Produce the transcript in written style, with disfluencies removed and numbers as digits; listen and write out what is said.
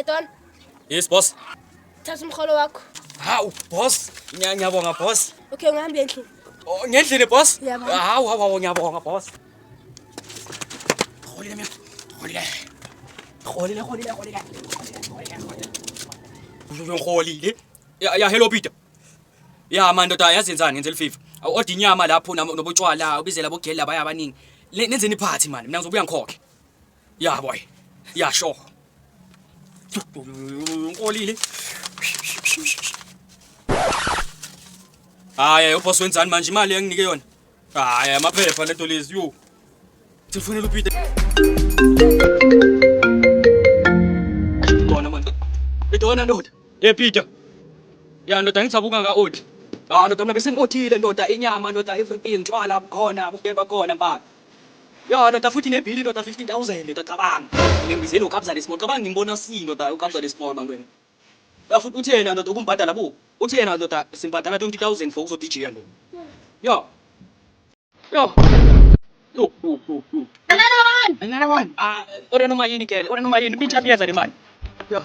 Don, Yes boss. thatha umholo wakho. Hawu boss. Ngiyabonga boss. Okay, ngihamba endlini. Oh ngendlini boss. Yebo. Hawu ngiyabonga boss. Kholile mina. Kholile. Ngikholile. Ya hello Peter. Ya manje ndoda yazenzani ngenzela ififa. Awuoda inyama lapho nobutshwala ubizela bogeli laba abaningi. Nenzeni iphathi manje mina ngizobuya ngikhokhe. Ya boy. Ya sure. Ngikholile. Hayi uboss wenzani manje imali enginike yona? Hayi amaphepha lento lezi yo. Telefonela uPeter. Dona manje. Idona ndoda. Peter. Ya ndoda ngithabuka ngaodi. Ndoda mina bese ngimothile ndoda inyama ndoda everything ntwala khona ukubeba khona mba. Ya ndoda futhi nebhili ndoda 15000 ndoda cabanga. Ngibizela ukabza lesimo cabanga ngibona ndoda ukabza lesimo mangwena. Futhi uthena ndoda ukumbhadala bo. Uthena ndoda simbhadala 20000 for uzo DJ lo. Yo. Yo. Another one. Ora noma yini ke? Ora noma yini? Bicha piyeza le mali. Yo.